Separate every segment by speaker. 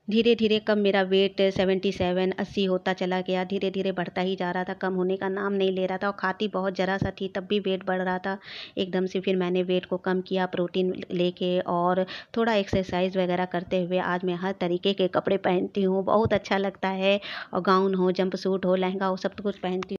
Speaker 1: धीरे धीरे कब मेरा वेट 77 80 होता चला गया, धीरे धीरे बढ़ता ही जा रहा था, कम होने का नाम नहीं ले रहा था। और खाती बहुत ज़रा सा थी, तब भी वेट बढ़ रहा था। एकदम से फिर मैंने वेट को कम किया प्रोटीन लेके, और थोड़ा एक्सरसाइज वगैरह करते हुए आज मैं हर तरीके के कपड़े पहनती हूँ, बहुत अच्छा लगता है। और गाउन हो, जंप सूट हो, लहंगा हो, सब कुछ पहनती हूँ।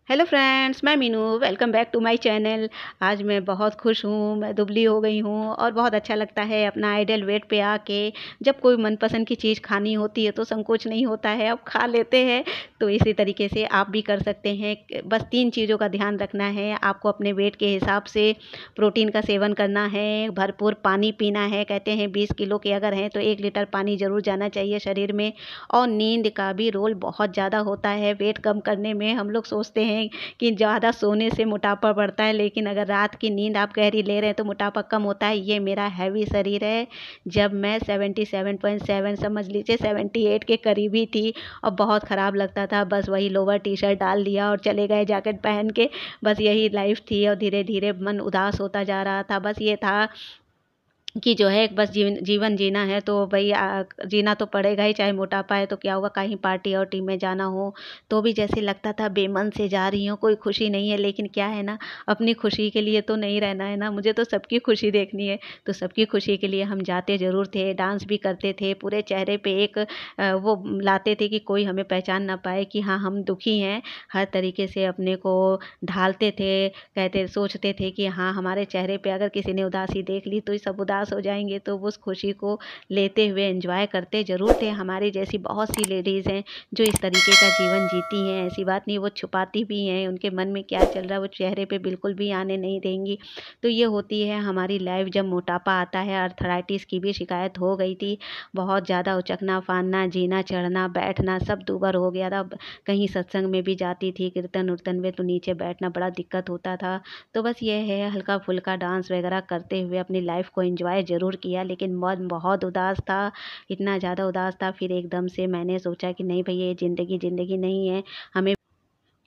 Speaker 1: हेलो फ्रेंड्स, मैं Meenu, welcome back to my channel. आज मैं बहुत खुश हूँ, मैं दुबली हो गई हूँ और बहुत अच्छा लगता है अपना आइडियल वेट पे आके। जब कोई मनपसंद की चीज़ खानी होती है तो संकोच नहीं होता है, अब खा लेते हैं। तो इसी तरीके से आप भी कर सकते हैं। बस 3 चीज़ों का ध्यान रखना है आपको, अपने वेट के हिसाब से प्रोटीन का सेवन करना है, भरपूर पानी पीना है। कहते हैं 20 किलो के अगर हैं तो 1 लीटर पानी ज़रूर जाना चाहिए शरीर में। और नींद का भी रोल बहुत ज़्यादा होता है वेट कम करने में। हम लोग सोचते हैं कि ज़्यादा सोने से मोटापा बढ़ता है, लेकिन अगर रात की नींद आप गहरी ले रहे हैं तो मोटापा कम होता है। ये मेरा हैवी शरीर है। जब मैं 77.7 समझ लीजिए 78 के करीब ही थी और बहुत ख़राब लगता था। बस वही लोअर टी शर्ट डाल लिया और चले गए जैकेट पहन के, बस यही लाइफ थी। और धीरे धीरे मन उदास होता जा रहा था। बस ये था कि जो है बस जीवन जीना है तो भई जीना तो पड़ेगा ही, चाहे मोटापा है तो क्या हुआ, कहीं पार्टी वार्टी में जाना हो तो भी जैसे लगता था बेमन से जा रही हूँ, कोई खुशी नहीं है। लेकिन क्या है ना, अपनी खुशी के लिए तो नहीं रहना है ना, मुझे तो सबकी खुशी देखनी है। तो सबकी खुशी के लिए हम जाते ज़रूर थे, डांस भी करते थे, पूरे चेहरे पे एक वो लाते थे कि कोई हमें पहचान ना पाए कि हाँ हम दुखी हैं। हर तरीके से अपने को ढालते थे, सोचते थे कि हाँ हमारे चेहरे पे अगर किसी ने उदासी देख ली तो ये सब उदास हो जाएंगे। तो उस खुशी को लेते हुए एंजॉय करते ज़रूर थे। हमारी जैसी बहुत सी लेडीज़ हैं जो इस तरीके का जीवन जीती हैं, ऐसी बात नहीं, वो छुपाती भी हैं, उनके मन में क्या चल रहा है वो चेहरे पे बिल्कुल भी आने नहीं देंगी। तो ये होती है हमारी लाइफ। जब मोटापा आता है, अर्थराइटिस की भी शिकायत हो गई थी, बहुत ज़्यादा उचकना फानना, जीना चढ़ना बैठना सब दूबर हो गया था। कहीं सत्संग में भी जाती थी, कीर्तन उर्तन में, तो नीचे बैठना बड़ा दिक्कत होता था। तो बस ये है, हल्का फुल्का डांस वगैरह करते हुए अपनी लाइफ को एंजॉय ज़रूर किया। लेकिन मन बहुत उदास था, इतना ज़्यादा उदास था। फिर एकदम से मैंने सोचा कि नहीं भैया, ये ज़िंदगी ज़िंदगी नहीं है हमें,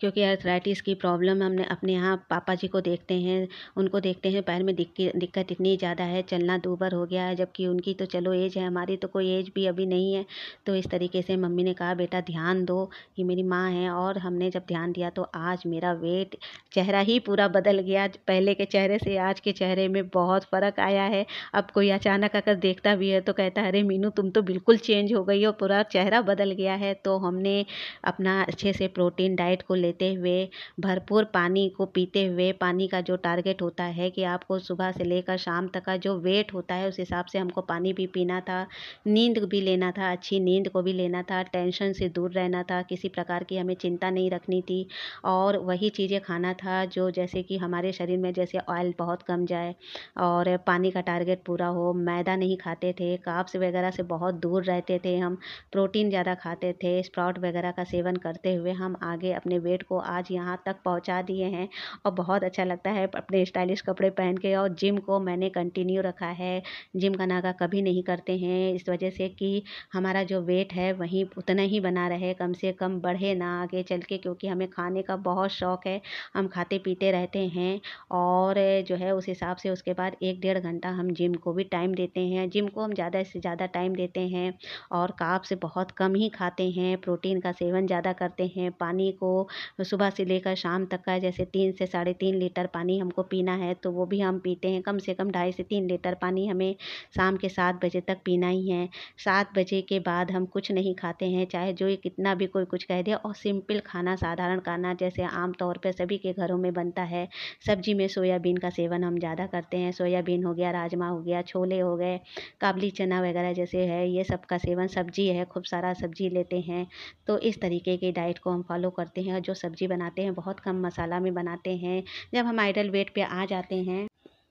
Speaker 1: क्योंकि अर्थराइटिस की प्रॉब्लम हमने अपने यहाँ पापा जी को देखते हैं, उनको देखते हैं, पैर में दिक्कत इतनी ज़्यादा है, चलना दूभर हो गया है। जबकि उनकी तो चलो एज है, हमारी तो कोई एज भी अभी नहीं है। तो इस तरीके से मम्मी ने कहा बेटा ध्यान दो, ये मेरी माँ है। और हमने जब ध्यान दिया तो आज मेरा वेट, चेहरा ही पूरा बदल गया। पहले के चेहरे से आज के चेहरे में बहुत फ़र्क आया है। अब कोई अचानक अगर देखता भी है तो कहता है अरे मीनू तुम तो बिल्कुल चेंज हो गई हो, पूरा चेहरा बदल गया है। तो हमने अपना अच्छे से प्रोटीन डाइट को लेते हुए, भरपूर पानी को पीते हुए, पानी का जो टारगेट होता है कि आपको सुबह से लेकर शाम तक का जो वेट होता है उस हिसाब से हमको पानी भी पीना था, नींद भी लेना था, अच्छी नींद को भी लेना था, टेंशन से दूर रहना था, किसी प्रकार की हमें चिंता नहीं रखनी थी। और वही चीज़ें खाना था जो जैसे कि हमारे शरीर में जैसे ऑयल बहुत कम जाए और पानी का टारगेट पूरा हो। मैदा नहीं खाते थे, कार्ब्स वगैरह से बहुत दूर रहते थे हम, प्रोटीन ज़्यादा खाते थे, स्प्राउट वगैरह का सेवन करते हुए हम आगे अपने वेट को आज यहाँ तक पहुँचा दिए हैं। और बहुत अच्छा लगता है अपने स्टाइलिश कपड़े पहन के। और जिम को मैंने कंटिन्यू रखा है, जिम का नागा कभी नहीं करते हैं, इस वजह से कि हमारा जो वेट है वहीं उतना ही बना रहे, कम से कम बढ़े ना आगे चल के। क्योंकि हमें खाने का बहुत शौक़ है, हम खाते पीते रहते हैं। और जो है उस हिसाब से उसके बाद 1 डेढ़ घंटा हम जिम को भी टाइम देते हैं। जिम को हम ज़्यादा से ज़्यादा टाइम देते हैं और कार्ब से बहुत कम ही खाते हैं, प्रोटीन का सेवन ज़्यादा करते हैं। पानी को सुबह से लेकर शाम तक का जैसे 3 से 3.5 लीटर पानी हमको पीना है तो वो भी हम पीते हैं। कम से कम 2.5 से 3 लीटर पानी हमें शाम के 7 बजे तक पीना ही है। 7 बजे के बाद हम कुछ नहीं खाते हैं, चाहे जो कितना भी कोई कुछ कह दे। और सिंपल खाना, साधारण खाना, जैसे आम तौर पे सभी के घरों में बनता है। सब्जी में सोयाबीन का सेवन हम ज़्यादा करते हैं, सोयाबीन हो गया, राजमा हो गया, छोले हो गए, काबली चना वगैरह जैसे है, ये सब का सेवन। सब्जी है, खूब सारा सब्जी लेते हैं। तो इस तरीके की डाइट को हम फॉलो करते हैं। और जो सब्जी बनाते हैं बहुत कम मसाला में बनाते हैं। जब हम आइडल वेट पे आ जाते हैं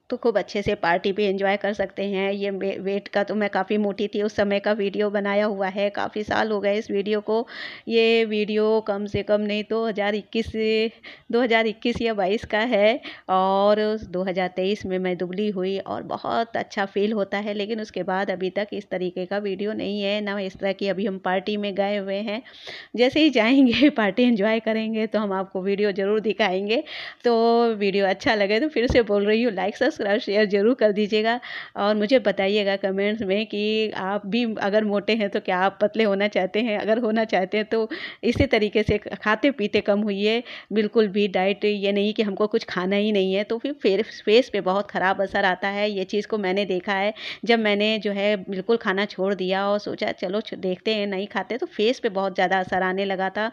Speaker 1: तो खूब अच्छे से पार्टी भी एंजॉय कर सकते हैं। ये वेट का तो मैं काफ़ी मोटी थी उस समय का वीडियो बनाया हुआ है, काफ़ी साल हो गए इस वीडियो को। ये वीडियो कम से कम नहीं 2021 या 22 का है। और 2023 में मैं दुबली हुई और बहुत अच्छा फील होता है। लेकिन उसके बाद अभी तक इस तरीके का वीडियो नहीं है, ना इस तरह की अभी हम पार्टी में गए हुए हैं। जैसे ही जाएंगे पार्टी एंजॉय करेंगे तो हम आपको वीडियो ज़रूर दिखाएंगे। तो वीडियो अच्छा लगे तो फिर से बोल रही हूँ, लाइक सब्सक्राइब सब्सक्राइब शेयर ज़रूर कर दीजिएगा और मुझे बताइएगा कमेंट्स में कि आप भी अगर मोटे हैं तो क्या आप पतले होना चाहते हैं? अगर होना चाहते हैं तो इसी तरीके से खाते पीते कम होइए, बिल्कुल भी डाइट ये नहीं कि हमको कुछ खाना ही नहीं है, तो फिर फेस पे बहुत ख़राब असर आता है। ये चीज़ को मैंने देखा है, जब मैंने जो है बिल्कुल खाना छोड़ दिया और सोचा चलो देखते हैं नहीं खाते, तो फेस पे बहुत ज़्यादा असर आने लगा था।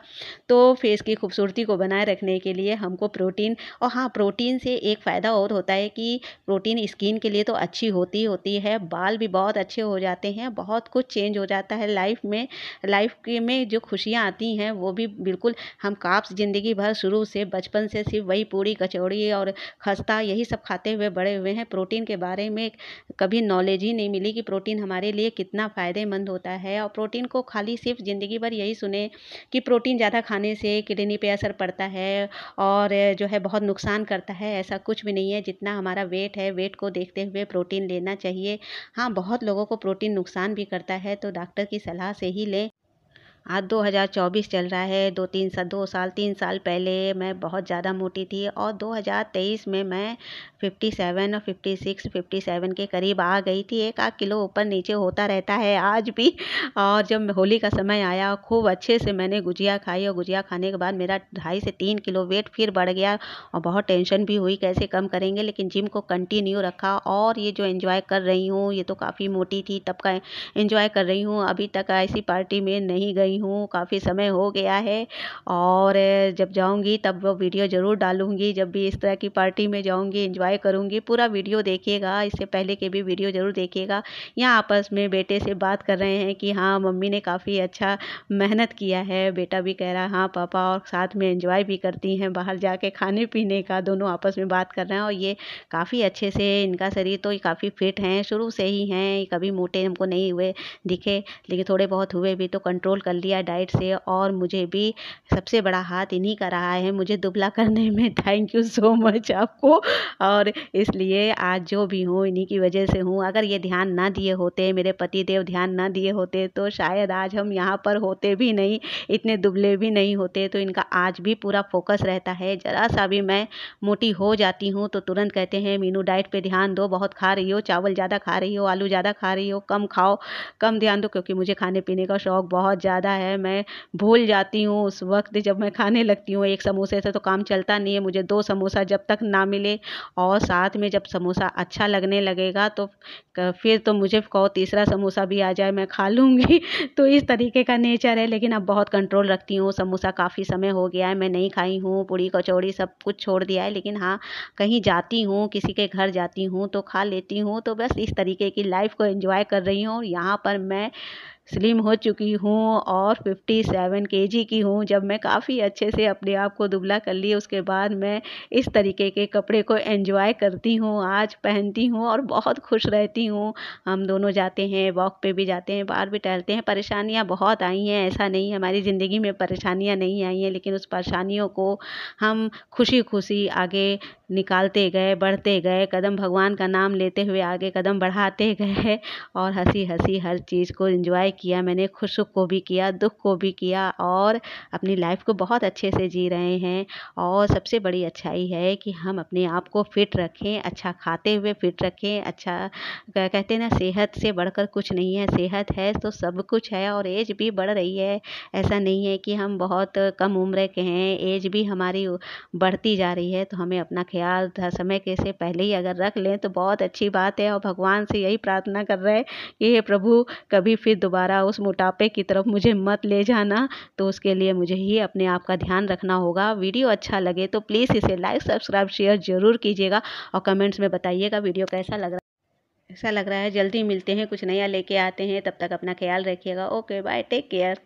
Speaker 1: तो फेस की खूबसूरती को बनाए रखने के लिए हमको प्रोटीन, और हाँ, प्रोटीन से एक फ़ायदा और होता है कि प्रोटीन स्किन के लिए तो अच्छी होती है, बाल भी बहुत अच्छे हो जाते हैं, बहुत कुछ चेंज हो जाता है लाइफ के में जो खुशियाँ आती हैं वो भी बिल्कुल। हम कार्ब्स ज़िंदगी भर शुरू से बचपन से सिर्फ वही पूड़ी कचौड़ी और खस्ता यही सब खाते हुए बड़े हुए हैं। प्रोटीन के बारे में कभी नॉलेज ही नहीं मिली कि प्रोटीन हमारे लिए कितना फ़ायदेमंद होता है। और प्रोटीन को खाली सिर्फ ज़िंदगी भर यही सुने कि प्रोटीन ज़्यादा खाने से किडनी पे असर पड़ता है और जो है बहुत नुकसान करता है, ऐसा कुछ भी नहीं है। जितना हमारा वेट है, वेट को देखते हुए प्रोटीन लेना चाहिए। हाँ, बहुत लोगों को प्रोटीन नुकसान भी करता है, तो डॉक्टर की सलाह से ही लें। आज 2024 चल रहा है, 2 साल 3 साल पहले मैं बहुत ज़्यादा मोटी थी और 2023 में मैं 57 और 57 के करीब आ गई थी। 1 आध किलो ऊपर नीचे होता रहता है आज भी। और जब होली का समय आया, खूब अच्छे से मैंने गुजिया खाई और गुजिया खाने के बाद मेरा 2.5 से 3 किलो वेट फिर बढ़ गया और बहुत टेंशन भी हुई कैसे कम करेंगे, लेकिन जिम को कंटिन्यू रखा। और ये जो एंजॉय कर रही हूँ, ये तो काफ़ी मोटी थी तब का एंजॉय कर रही हूँ, अभी तक ऐसी पार्टी में नहीं गई हूँ, काफ़ी समय हो गया है। और जब जाऊँगी तब वो वीडियो ज़रूर डालूँगी, जब भी इस तरह की पार्टी में जाऊँगी एंजॉय करूँगी। पूरा वीडियो देखिएगा, इससे पहले के भी वीडियो ज़रूर देखिएगा। यहाँ आपस में बेटे से बात कर रहे हैं कि हाँ मम्मी ने काफ़ी अच्छा मेहनत किया है, बेटा भी कह रहा है हाँ पापा, और साथ में एंजॉय भी करती हैं बाहर जाके खाने पीने का, दोनों आपस में बात कर रहे हैं। और ये काफ़ी अच्छे से, इनका शरीर तो काफ़ी फिट हैं, शुरू से ही हैं, कभी मोटे हमको नहीं हुए दिखे, लेकिन थोड़े बहुत हुए भी तो कंट्रोल कर लिया डाइट से। और मुझे भी सबसे बड़ा हाथ इन्हीं का रहा है मुझे दुबला करने में। थैंक यू सो मच आपको। और इसलिए आज जो भी हूँ इन्हीं की वजह से हूँ। अगर ये ध्यान ना दिए होते, मेरे पति देव ध्यान ना दिए होते, तो शायद आज हम यहाँ पर होते भी नहीं, इतने दुबले भी नहीं होते। तो इनका आज भी पूरा फोकस रहता है। ज़रा सा भी मैं मोटी हो जाती हूँ तो तुरंत कहते हैं मीनू डाइट पे ध्यान दो, बहुत खा रही हो, चावल ज़्यादा खा रही हो, आलू ज़्यादा खा रही हो, कम खाओ, कम ध्यान दो। क्योंकि मुझे खाने पीने का शौक़ बहुत ज़्यादा है। मैं भूल जाती हूँ उस वक्त जब मैं खाने लगती हूँ। एक समोसे से तो काम चलता नहीं है, मुझे 2 समोसा जब तक ना मिले और साथ में जब समोसा अच्छा लगने लगेगा तो फिर तो मुझे कहो तीसरा समोसा भी आ जाए मैं खा लूँगी। तो इस तरीके का नेचर है, लेकिन अब बहुत कंट्रोल रखती हूँ। समोसा काफ़ी समय हो गया है मैं नहीं खाई हूँ, पूड़ी कचौड़ी सब कुछ छोड़ दिया है। लेकिन हाँ, कहीं जाती हूँ, किसी के घर जाती हूँ तो खा लेती हूँ। तो बस इस तरीके की लाइफ को एंजॉय कर रही हूँ। यहाँ पर मैं स्लिम हो चुकी हूँ और 57 केजी की हूँ। जब मैं काफ़ी अच्छे से अपने आप को दुबला कर ली, उसके बाद मैं इस तरीके के कपड़े को एंजॉय करती हूँ, आज पहनती हूँ और बहुत खुश रहती हूँ। हम दोनों जाते हैं, वॉक पे भी जाते हैं, बाहर भी टहलते हैं। परेशानियाँ बहुत आई हैं, ऐसा नहीं है हमारी ज़िंदगी में परेशानियाँ नहीं आई हैं, लेकिन उस परेशानियों को हम खुशी-खुशी आगे निकालते गए, बढ़ते गए, कदम भगवान का नाम लेते हुए आगे कदम बढ़ाते गए और हँसी-हँसी हर चीज़ को एंजॉय किया मैंने, खुश को भी किया, दुःख को भी किया और अपनी लाइफ को बहुत अच्छे से जी रहे हैं। और सबसे बड़ी अच्छाई है कि हम अपने आप को फिट रखें, अच्छा खाते हुए फिट रखें। अच्छा कहते हैं ना, सेहत से बढ़कर कुछ नहीं है, सेहत है तो सब कुछ है। और एज भी बढ़ रही है, ऐसा नहीं है कि हम बहुत कम उम्र के हैं, एज भी हमारी बढ़ती जा रही है। तो हमें अपना ख्याल समय के से पहले ही अगर रख लें तो बहुत अच्छी बात है। और भगवान से यही प्रार्थना कर रहे हैं कि हे प्रभु, कभी फिर दोबारा उस मोटापे की तरफ मुझे मत ले जाना। तो उसके लिए मुझे ही अपने आप का ध्यान रखना होगा। वीडियो अच्छा लगे तो प्लीज़ इसे लाइक सब्सक्राइब शेयर ज़रूर कीजिएगा और कमेंट्स में बताइएगा वीडियो कैसा लग रहा है। ऐसा लग रहा है जल्दी मिलते हैं, कुछ नया लेके आते हैं। तब तक अपना ख्याल रखिएगा। Okay bye, take care.